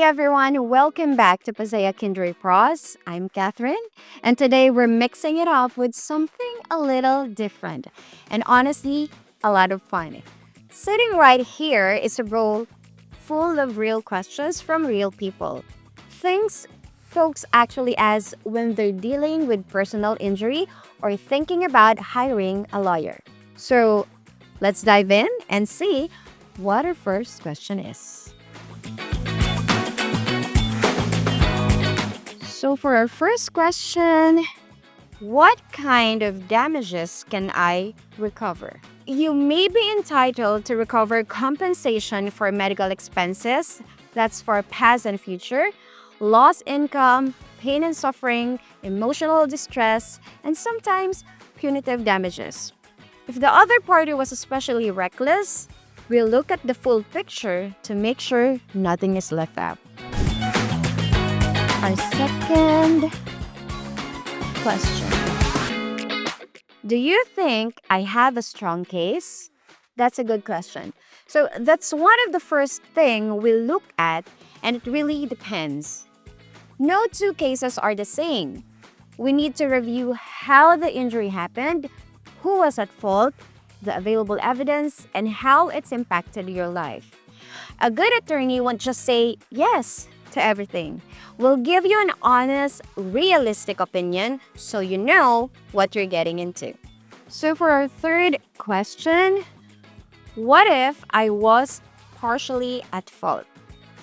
everyone, welcome back to Passaic Injury Pros. I'm Katherine, and today we're mixing it up with something a little different and honestly, a lot of fun. Sitting right here is a bowl full of real questions from real people. Things folks actually ask when they're dealing with personal injury or thinking about hiring a lawyer. So let's dive in and see what our first question is. So for our first question, what kind of damages can I recover? You may be entitled to recover compensation for medical expenses, that's for past and future, lost income, pain and suffering, emotional distress, and sometimes punitive damages. If the other party was especially reckless, we'll look at the full picture to make sure nothing is left out. Our second question. Do you think I have a strong case? That's a good question. So that's one of the first thing we look at, and it really depends. No two cases are the same. We need to review how the injury happened, who was at fault, the available evidence, and how it's impacted your life. A good attorney won't just say yes to everything. We'll give you an honest, realistic opinion so you know what you're getting into. So for our third question, what if I was partially at fault?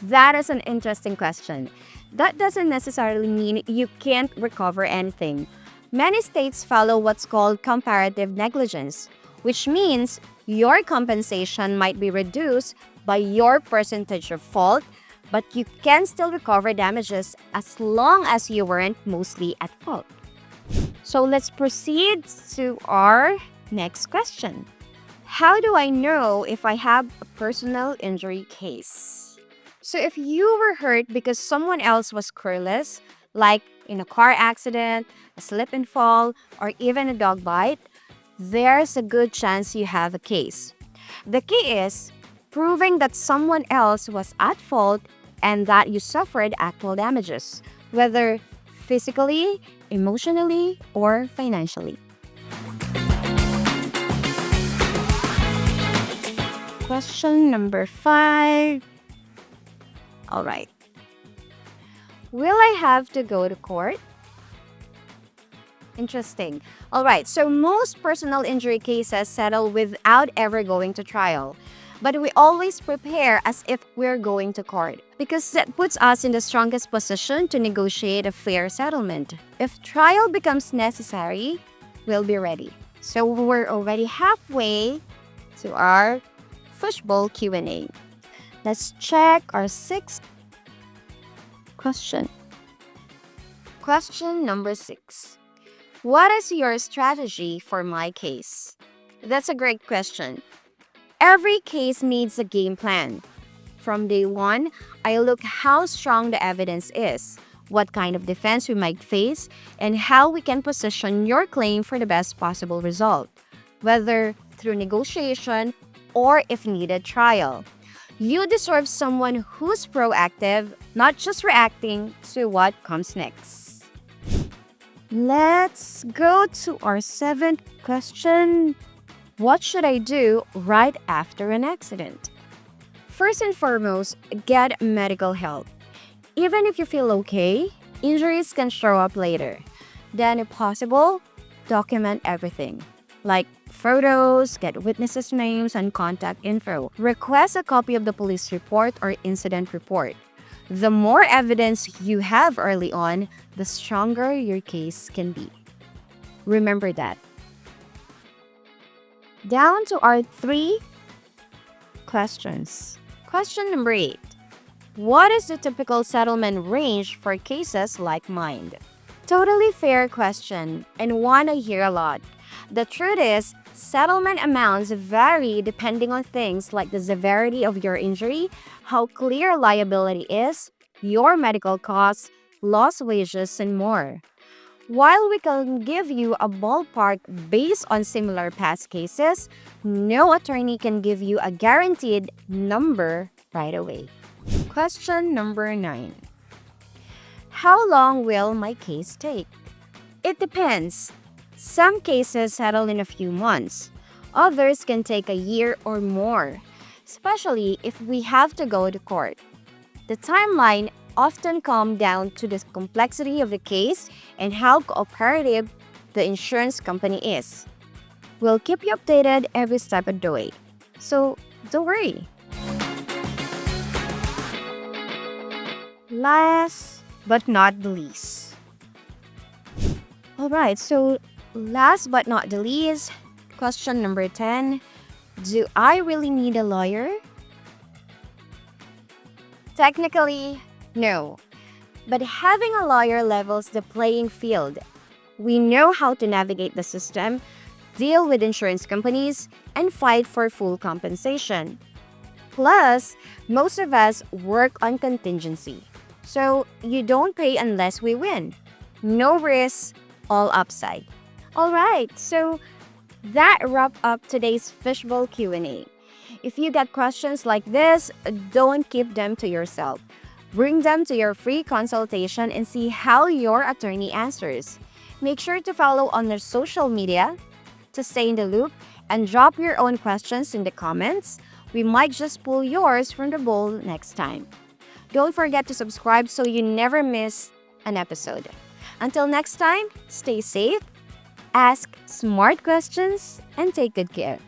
That is an interesting question. That doesn't necessarily mean you can't recover anything. Many states follow what's called comparative negligence, which means your compensation might be reduced by your percentage of fault, but you can still recover damages as long as you weren't mostly at fault. So let's proceed to our next question. How do I know if I have a personal injury case? So if you were hurt because someone else was careless, like in a car accident, a slip and fall, or even a dog bite, there's a good chance you have a case. The key is proving that someone else was at fault and that you suffered actual damages, whether physically, emotionally, or financially. Question number 5. All right. Will I have to go to court? Interesting. All right, so most personal injury cases settle without ever going to trial. But we always prepare as if we're going to court because that puts us in the strongest position to negotiate a fair settlement. If trial becomes necessary, we'll be ready. So we're already halfway to our Fishbowl Q&A. Let's check our 6th question. Question number 6. What is your strategy for my case? That's a great question. Every case needs a game plan. From day one, I look how strong the evidence is, what kind of defense we might face, and how we can position your claim for the best possible result, whether through negotiation or, if needed, trial. You deserve someone who's proactive, not just reacting to what comes next. Let's go to our 7th question. What should I do right after an accident? First and foremost, get medical help. Even if you feel okay, injuries can show up later. Then, if possible, document everything. Like photos, get witnesses' names and contact info. Request a copy of the police report or incident report. The more evidence you have early on, the stronger your case can be. Remember that. Down to our 3 questions. Question number 8. What is the typical settlement range for cases like mine? Totally fair question and one I hear a lot. The truth is, settlement amounts vary depending on things like the severity of your injury, how clear liability is, your medical costs, lost wages, and more. While we can give you a ballpark based on similar past cases, no attorney can give you a guaranteed number right away. Question number 9. How long will my case take? It depends. Some cases settle in a few months. Others can take a year or more, especially if we have to go to court. The timeline often comes down to the complexity of the case and how cooperative the insurance company is. We'll keep you updated every step of the way. So don't worry. Last but not the least. Alright, so last but not the least, question number 10. Do I really need a lawyer? Technically, no. But having a lawyer levels the playing field. We know how to navigate the system, deal with insurance companies, and fight for full compensation. Plus, most of us work on contingency. So, you don't pay unless we win. No risk, all upside. Alright, so that wraps up today's Fishbowl Q&A. If you got questions like this, don't keep them to yourself. Bring them to your free consultation and see how your attorney answers. Make sure to follow on their social media to stay in the loop and drop your own questions in the comments. We might just pull yours from the bowl next time. Don't forget to subscribe so you never miss an episode. Until next time, stay safe, ask smart questions, and take good care.